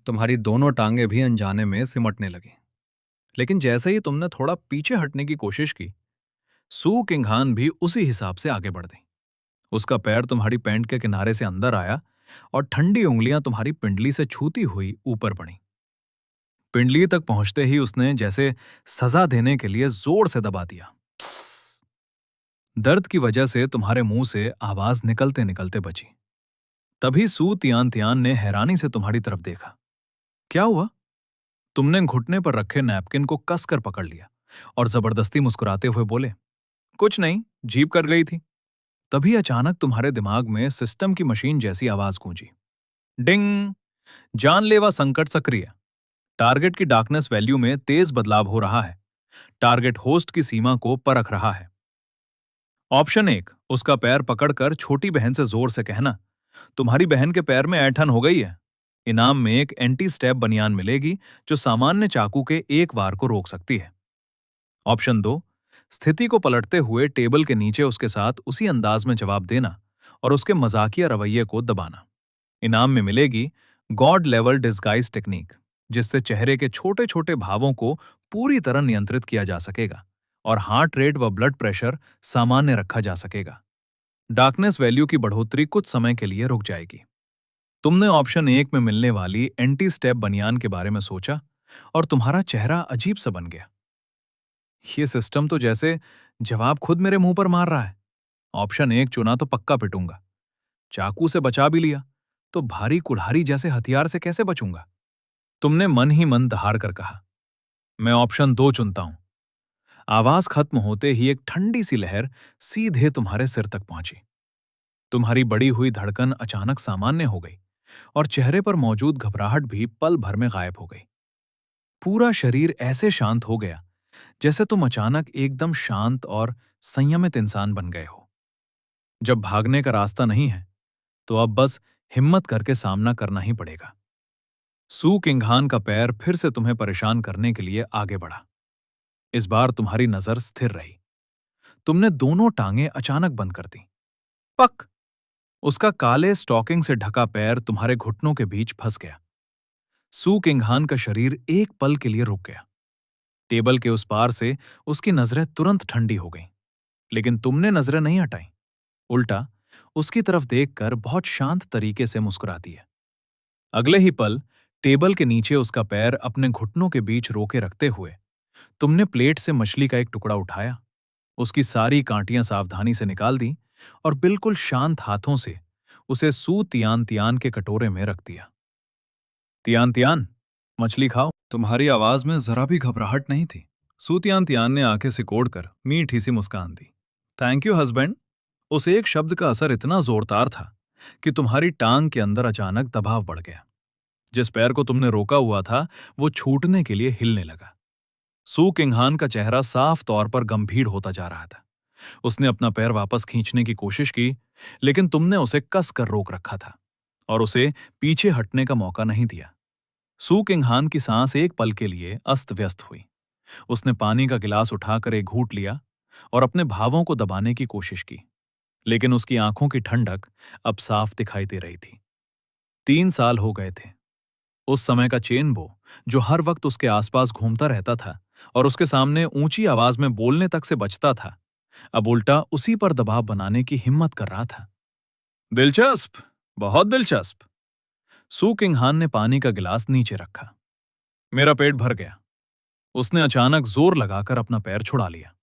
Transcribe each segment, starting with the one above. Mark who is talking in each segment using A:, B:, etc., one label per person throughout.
A: तुम्हारी दोनों टांगे भी अनजाने में सिमटने लगी। लेकिन जैसे ही तुमने थोड़ा पीछे हटने की कोशिश की, सू किंगहान भी उसी हिसाब से आगे बढ़ गई। उसका पैर तुम्हारी पैंट के किनारे से अंदर आया और ठंडी उंगलियां तुम्हारी पिंडली से छूती हुई ऊपर बढ़ी। पिंडली तक पहुंचते ही उसने जैसे सजा देने के लिए जोर से दबा दिया। दर्द की वजह से तुम्हारे मुंह से आवाज निकलते निकलते बची। तभी सू तियान तियान ने हैरानी से तुम्हारी तरफ देखा। क्या हुआ? तुमने घुटने पर रखे नैपकिन को कसकर पकड़ लिया और जबरदस्ती मुस्कुराते हुए बोले, कुछ नहीं, जीप कर गई थी। तभी अचानक तुम्हारे दिमाग में सिस्टम की मशीन जैसी आवाज गूंजी। डिंग! जानलेवा संकट सक्रिय। टारगेट की डार्कनेस वैल्यू में तेज बदलाव हो रहा है। टारगेट होस्ट की सीमा को परख रहा है। ऑप्शन 1, उसका पैर पकड़कर छोटी बहन से जोर से कहना, तुम्हारी बहन के पैर में ऐंठन हो गई है। इनाम में एक एंटी स्टेप बनियान मिलेगी जो सामान्य चाकू के एक वार को रोक सकती है। ऑप्शन 2, स्थिति को पलटते हुए टेबल के नीचे उसके साथ उसी अंदाज में जवाब देना और उसके मजाकिया रवैये को दबाना। इनाम में मिलेगी गॉड लेवल डिस्गाइज टेक्निक, जिससे चेहरे के छोटे छोटे भावों को पूरी तरह नियंत्रित किया जा सकेगा और हार्ट रेट व ब्लड प्रेशर सामान्य रखा जा सकेगा। डार्कनेस वैल्यू की बढ़ोतरी कुछ समय के लिए रुक जाएगी। तुमने ऑप्शन 1 में मिलने वाली एंटी स्टेप बनियान के बारे में सोचा और तुम्हारा चेहरा अजीब सा बन गया। ये सिस्टम तो जैसे जवाब खुद मेरे मुंह पर मार रहा है। ऑप्शन 1 चुना तो पक्का पिटूंगा। चाकू से बचा भी लिया तो भारी कुल्हाड़ी जैसे हथियार से कैसे बचूंगा? तुमने मन ही मन दहाड़ कर कहा, मैं ऑप्शन 2 चुनता हूं। आवाज खत्म होते ही एक ठंडी सी लहर सीधे तुम्हारे सिर तक पहुंची। तुम्हारी बढ़ी हुई धड़कन अचानक सामान्य हो गई और चेहरे पर मौजूद घबराहट भी पल भर में गायब हो गई। पूरा शरीर ऐसे शांत हो गया जैसे तुम अचानक एकदम शांत और संयमित इंसान बन गए हो। जब भागने का रास्ता नहीं है तो अब बस हिम्मत करके सामना करना ही पड़ेगा। सू किंगहान का पैर फिर से तुम्हें परेशान करने के लिए आगे बढ़ा। इस बार तुम्हारी नजर स्थिर रही। तुमने दोनों टांगें अचानक बंद कर दी। पक! उसका काले स्टॉकिंग से ढका पैर तुम्हारे घुटनों के बीच फंस गया। सू किंगहान का शरीर एक पल के लिए रुक गया। टेबल के उस पार से उसकी नजरें तुरंत ठंडी हो गईं। लेकिन तुमने नजरें नहीं हटाई। उल्टा उसकी तरफ देखकर बहुत शांत तरीके से मुस्कुरा दिया। अगले ही पल टेबल के नीचे उसका पैर अपने घुटनों के बीच रोके रखते हुए तुमने प्लेट से मछली का एक टुकड़ा उठाया, उसकी सारी कांटियां सावधानी से निकाल दी और बिल्कुल शांत हाथों से उसे सू तियान तियान के कटोरे में रख दिया। तियान तियान, मछली खाओ। तुम्हारी आवाज में जरा भी घबराहट नहीं थी। सू तियान तियान ने आंखें सिकोड़कर मीठी सी मुस्कान दी। Thank you husband. उस एक शब्द का असर इतना जोरदार था कि तुम्हारी टांग के अंदर अचानक दबाव बढ़ गया। जिस पैर को तुमने रोका हुआ था वो छूटने के लिए हिलने लगा। सू किंगहान का चेहरा साफ तौर पर गंभीर होता जा रहा था। उसने अपना पैर वापस खींचने की कोशिश की, लेकिन तुमने उसे कस कर रोक रखा था और उसे पीछे हटने का मौका नहीं दिया। सू किंगहान की सांस एक पल के लिए अस्त व्यस्त हुई। उसने पानी का गिलास उठाकर एक घूंट लिया और अपने भावों को दबाने की कोशिश की, लेकिन उसकी आंखों की ठंडक अब साफ दिखाई दे रही थी। 3 साल हो गए थे। उस समय का चेनबो, जो हर वक्त उसके आसपास घूमता रहता था और उसके सामने ऊंची आवाज में बोलने तक से बचता था, अब उल्टा उसी पर दबाव बनाने की हिम्मत कर रहा था। दिलचस्प, बहुत दिलचस्प। सू किंगहान ने पानी का गिलास नीचे रखा। मेरा पेट भर गया। उसने अचानक जोर लगाकर अपना पैर छुड़ा लिया।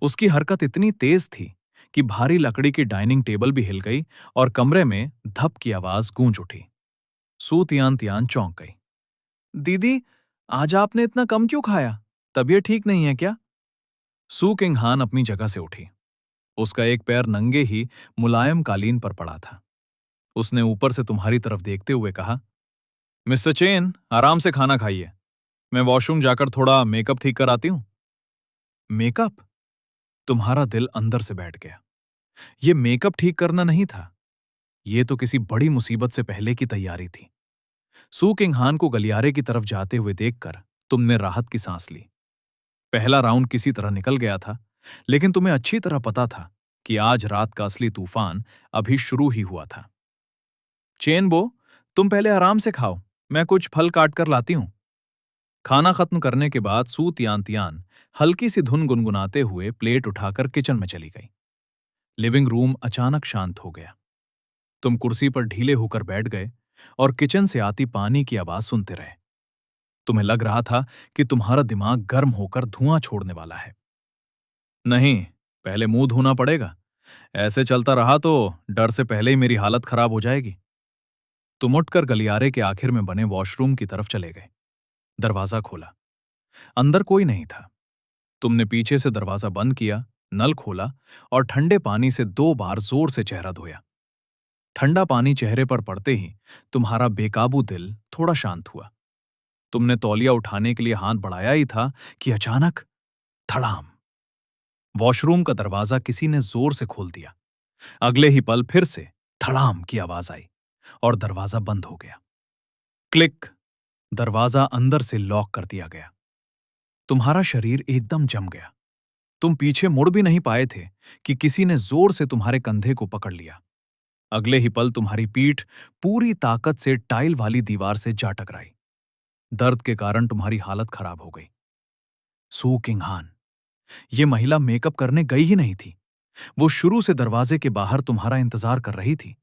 A: उसकी हरकत इतनी तेज थी कि भारी लकड़ी की डाइनिंग टेबल भी हिल गई और कमरे में धप की आवाज गूंज उठी। सू तियान तियान चौंक गई। दीदी, आज आपने इतना कम क्यों खाया? तबीयत ठीक नहीं है क्या? सू किंगहान अपनी जगह से उठी। उसका एक पैर नंगे ही मुलायम कालीन पर पड़ा था। उसने ऊपर से तुम्हारी तरफ देखते हुए कहा, मिस्टर चेन, आराम से खाना खाइए। मैं वॉशरूम जाकर थोड़ा मेकअप ठीक कर आती हूं। मेकअप? तुम्हारा दिल अंदर से बैठ गया। यह मेकअप ठीक करना नहीं था, यह तो किसी बड़ी मुसीबत से पहले की तैयारी थी। सू किंगहान को गलियारे की तरफ जाते हुए देखकर तुमने राहत की सांस ली। पहला राउंड किसी तरह निकल गया था, लेकिन तुम्हें अच्छी तरह पता था कि आज रात का असली तूफान अभी शुरू ही हुआ था। चेनबो, तुम पहले आराम से खाओ, मैं कुछ फल काट कर लाती हूं। खाना खत्म करने के बाद सू तियान तियान हल्की सी धुन गुनगुनाते हुए प्लेट उठाकर किचन में चली गई। लिविंग रूम अचानक शांत हो गया। तुम कुर्सी पर ढीले होकर बैठ गए और किचन से आती पानी की आवाज सुनते रहे। तुम्हें लग रहा था कि तुम्हारा दिमाग गर्म होकर धुआं छोड़ने वाला है। नहीं, पहले मुंह धोना पड़ेगा। ऐसे चलता रहा तो डर से पहले ही मेरी हालत खराब हो जाएगी। तुम उठकर गलियारे के आखिर में बने वॉशरूम की तरफ चले गए। दरवाजा खोला। अंदर कोई नहीं था। तुमने पीछे से दरवाजा बंद किया, नल खोला और ठंडे पानी से 2 बार जोर से चेहरा धोया। ठंडा पानी चेहरे पर पड़ते ही तुम्हारा बेकाबू दिल थोड़ा शांत हुआ। तुमने तौलिया उठाने के लिए हाथ बढ़ाया ही था कि अचानक धड़ाम, वॉशरूम का दरवाजा किसी ने जोर से खोल दिया। अगले ही पल फिर से धड़ाम की आवाज आई और दरवाजा बंद हो गया। क्लिक, दरवाजा अंदर से लॉक कर दिया गया। तुम्हारा शरीर एकदम जम गया। तुम पीछे मुड़ भी नहीं पाए थे कि किसी ने जोर से तुम्हारे कंधे को पकड़ लिया। अगले ही पल तुम्हारी पीठ पूरी ताकत से टाइल वाली दीवार से जा टकराई। दर्द के कारण तुम्हारी हालत खराब हो गई। सू किंगहान, ये महिला मेकअप करने गई ही नहीं थी। वो शुरू से दरवाजे के बाहर तुम्हारा इंतजार कर रही थी।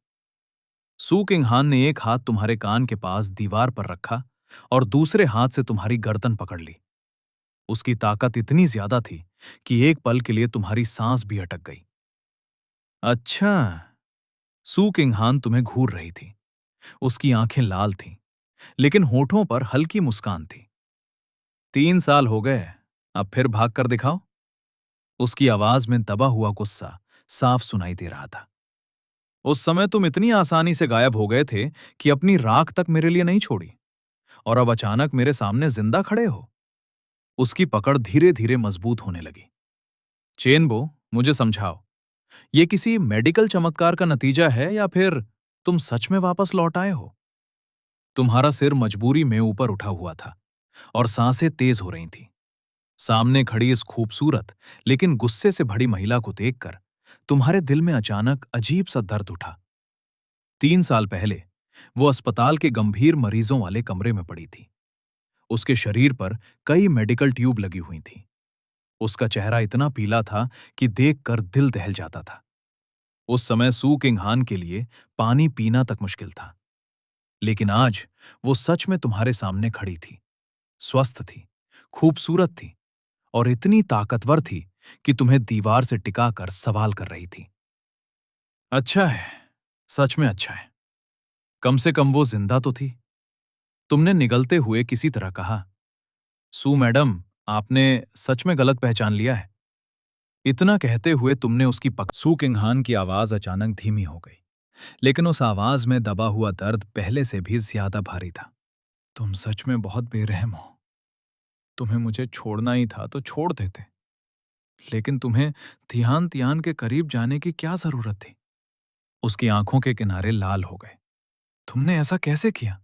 A: सू किंगहान ने एक हाथ तुम्हारे कान के पास दीवार पर रखा और दूसरे हाथ से तुम्हारी गर्दन पकड़ ली। उसकी ताकत इतनी ज्यादा थी कि एक पल के लिए तुम्हारी सांस भी अटक गई। अच्छा, सू किंगहान तुम्हें घूर रही थी। उसकी आंखें लाल थीं, लेकिन होठों पर हल्की मुस्कान थी। 3 साल हो गए, अब फिर भाग कर दिखाओ। उसकी आवाज में दबा हुआ गुस्सा साफ सुनाई दे रहा था। उस समय तुम इतनी आसानी से गायब हो गए थे कि अपनी राख तक मेरे लिए नहीं छोड़ी, और अब अचानक मेरे सामने जिंदा खड़े हो। उसकी पकड़ धीरे धीरे मजबूत होने लगी। चेनबो, मुझे समझाओ, ये किसी मेडिकल चमत्कार का नतीजा है या फिर तुम सच में वापस लौट आए हो? तुम्हारा सिर मजबूरी में ऊपर उठा हुआ था और सांसें तेज हो रही थीं। सामने खड़ी इस खूबसूरत लेकिन गुस्से से भरी महिला को देखकर तुम्हारे दिल में अचानक अजीब सा दर्द उठा। 3 साल पहले वो अस्पताल के गंभीर मरीजों वाले कमरे में पड़ी थी। उसके शरीर पर कई मेडिकल ट्यूब लगी हुई थीं। उसका चेहरा इतना पीला था कि देखकर दिल दहल जाता था। उस समय सू किंगहान के लिए पानी पीना तक मुश्किल था। लेकिन आज वो सच में तुम्हारे सामने खड़ी थी, स्वस्थ थी, खूबसूरत थी और इतनी ताकतवर थी कि तुम्हें दीवार से टिकाकर सवाल कर रही थी। अच्छा है, सच में अच्छा है। कम से कम वो जिंदा तो थी। तुमने निगलते हुए किसी तरह कहा, सू मैडम, आपने सच में गलत पहचान लिया है। इतना कहते हुए तुमने उसकी सू किंगहान की आवाज अचानक धीमी हो गई, लेकिन उस आवाज में दबा हुआ दर्द पहले से भी ज्यादा भारी था। तुम सच में बहुत बेरहम हो। तुम्हें मुझे छोड़ना ही था तो छोड़ देते, लेकिन तुम्हें तियान तियान के करीब जाने की क्या जरूरत थी? उसकी आंखों के किनारे लाल हो गए। तुमने ऐसा कैसे किया?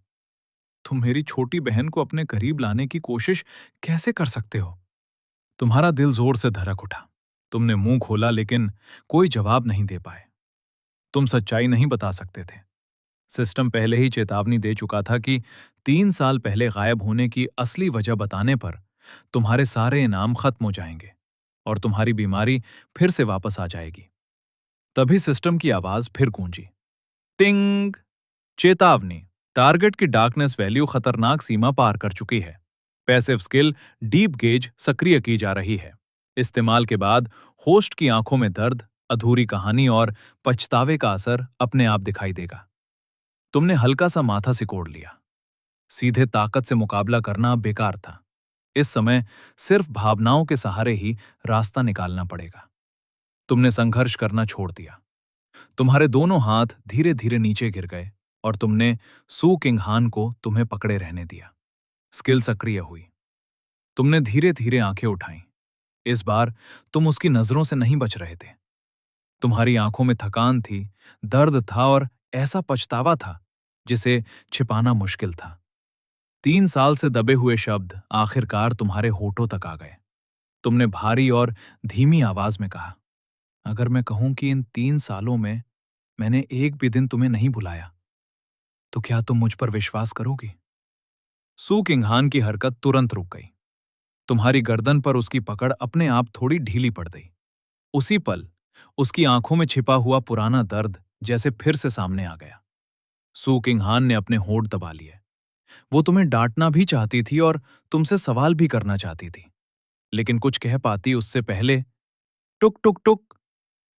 A: तुम मेरी छोटी बहन को अपने करीब लाने की कोशिश कैसे कर सकते हो? तुम्हारा दिल जोर से धड़क उठा। तुमने मुंह खोला लेकिन कोई जवाब नहीं दे पाए। तुम सच्चाई नहीं बता सकते थे। सिस्टम पहले ही चेतावनी दे चुका था कि 3 साल पहले गायब होने की असली वजह बताने पर तुम्हारे सारे इनाम खत्म हो जाएंगे और तुम्हारी बीमारी फिर से वापस आ जाएगी। तभी सिस्टम की आवाज फिर गूंजी, टिंग, चेतावनी, टारगेट की डार्कनेस वैल्यू खतरनाक सीमा पार कर चुकी है। पैसिव स्किल डीप गेज सक्रिय की जा रही है। इस्तेमाल के बाद होस्ट की आंखों में दर्द, अधूरी कहानी और पछतावे का असर अपने आप दिखाई देगा। तुमने हल्का सा माथा सिकोड़ लिया। सीधे ताकत से मुकाबला करना बेकार था। इस समय सिर्फ भावनाओं के सहारे ही रास्ता निकालना पड़ेगा। तुमने संघर्ष करना छोड़ दिया। तुम्हारे दोनों हाथ धीरे धीरे नीचे गिर गए और तुमने सू किंगहान को तुम्हें पकड़े रहने दिया। स्किल सक्रिय हुई। तुमने धीरे धीरे आंखें उठाईं। इस बार तुम उसकी नजरों से नहीं बच रहे थे। तुम्हारी आंखों में थकान थी, दर्द था और ऐसा पछतावा था जिसे छिपाना मुश्किल था। 3 साल से दबे हुए शब्द आखिरकार तुम्हारे होठों तक आ गए। तुमने भारी और धीमी आवाज में कहा, अगर मैं कहूं कि इन 3 सालों में मैंने एक भी दिन तुम्हें नहीं बुलाया, तो क्या तुम मुझ पर विश्वास करोगी? सू किंगहान की हरकत तुरंत रुक गई। तुम्हारी गर्दन पर उसकी पकड़ अपने आप थोड़ी ढीली पड़ गई। उसी पल उसकी आंखों में छिपा हुआ पुराना दर्द जैसे फिर से सामने आ गया। सू किंगहान ने अपने होंठ दबा लिए। वो तुम्हें डांटना भी चाहती थी और तुमसे सवाल भी करना चाहती थी, लेकिन कुछ कह पाती उससे पहले टुक टुक टुक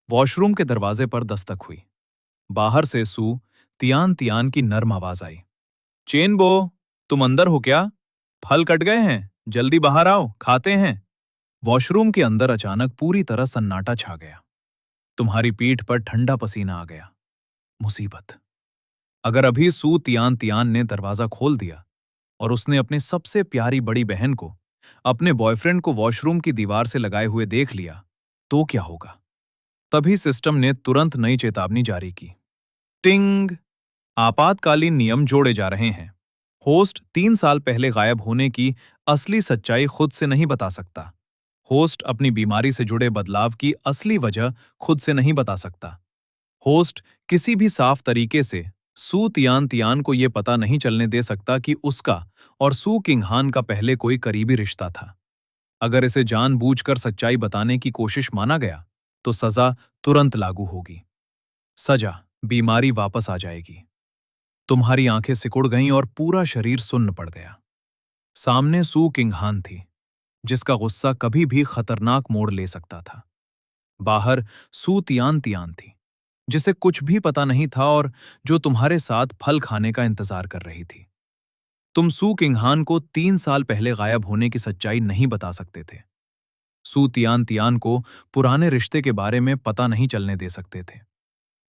A: वॉशरूम के दरवाजे पर दस्तक हुई। बाहर से सू तियान तियान की नर्म आवाज आई। चेनबो, तुम अंदर हो क्या? फल कट गए हैं, जल्दी बाहर आओ, खाते हैं। वॉशरूम के अंदर अचानक पूरी तरह सन्नाटा छा गया। तुम्हारी पीठ पर ठंडा पसीना आ गया। मुसीबत। अगर अभी सू तियान तियान ने दरवाजा खोल दिया और उसने अपनी सबसे प्यारी बड़ी बहन को, अपने बॉयफ्रेंड को वॉशरूम की दीवार से लगाए हुए देख लिया, तो क्या होगा? तभी सिस्टम ने तुरंत नई चेतावनी जारी की। टिंग! आपातकालीन नियम जोड़े जा रहे हैं। होस्ट 3 साल पहले गायब होने की असली सच्चाई खुद से नहीं बता सकता। होस्ट अपनी बीमारी से जुड़े बदलाव की असली वजह खुद से नहीं बता सकता। होस्ट किसी भी साफ तरीके से सू तियान तियान को यह पता नहीं चलने दे सकता कि उसका और सू किंगहान का पहले कोई करीबी रिश्ता था। अगर इसे जानबूझकर सच्चाई बताने की कोशिश माना गया, तो सजा तुरंत लागू होगी। सजा, बीमारी वापस आ जाएगी। तुम्हारी आंखें सिकुड़ गईं और पूरा शरीर सुन्न पड़ गया। सामने सू किंगहान थी, जिसका गुस्सा कभी भी खतरनाक मोड़ ले सकता था। बाहर सू तियान तियान थी, जिसे कुछ भी पता नहीं था और जो तुम्हारे साथ फल खाने का इंतजार कर रही थी। तुम सू किंगहान को 3 साल पहले गायब होने की सच्चाई नहीं बता सकते थे। सू तियान तियान को पुराने रिश्ते के बारे में पता नहीं चलने दे सकते थे,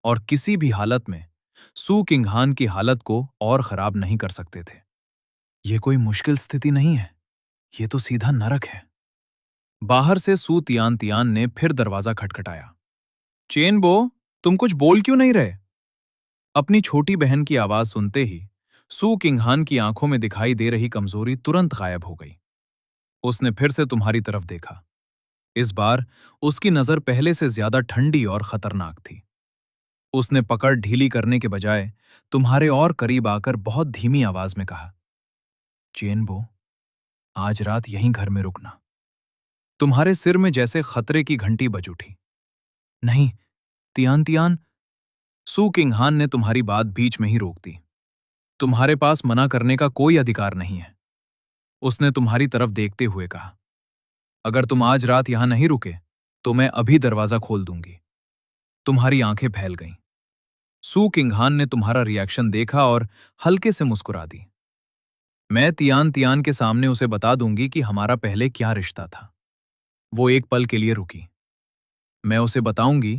A: और किसी भी हालत में सू किंगहान की हालत को और खराब नहीं कर सकते थे। यह कोई मुश्किल स्थिति नहीं है, ये तो सीधा नरक है। बाहर से सू तियान तियान ने फिर दरवाजा खटखटाया। चेनबो, तुम कुछ बोल क्यों नहीं रहे? अपनी छोटी बहन की आवाज सुनते ही सू किंगहान की आंखों में दिखाई दे रही कमजोरी तुरंत गायब हो गई। उसने फिर से तुम्हारी तरफ देखा। इस बार उसकी नजर पहले से ज्यादा ठंडी और खतरनाक थी। उसने पकड़ ढीली करने के बजाय तुम्हारे और करीब आकर बहुत धीमी आवाज में कहा, चेनबो, आज रात यहीं घर में रुकना। तुम्हारे सिर में जैसे खतरे की घंटी बज उठी। नहीं, तियान तियान, सू किंगहान ने तुम्हारी बात बीच में ही रोक दी। तुम्हारे पास मना करने का कोई अधिकार नहीं है। उसने तुम्हारी तरफ देखते हुए कहा, अगर तुम आज रात यहां नहीं रुके, तो मैं अभी दरवाजा खोल दूंगी। तुम्हारी आंखें फैल गईं। सू किंगहान ने तुम्हारा रिएक्शन देखा और हल्के से मुस्कुरा दी। मैं तियान तियान के सामने उसे बता दूंगी कि हमारा पहले क्या रिश्ता था। वो एक पल के लिए रुकी। मैं उसे बताऊंगी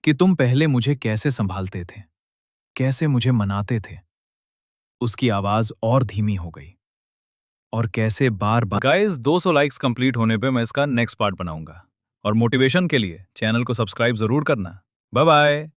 A: कि तुम पहले मुझे कैसे संभालते थे, कैसे मुझे मनाते थे। उसकी आवाज और धीमी हो गई। और कैसे बार बार। गाइस, 200 लाइक्स कंप्लीट होने पे मैं इसका नेक्स्ट पार्ट बनाऊंगा। और मोटिवेशन के लिए चैनल को सब्सक्राइब जरूर करना। Bye bye.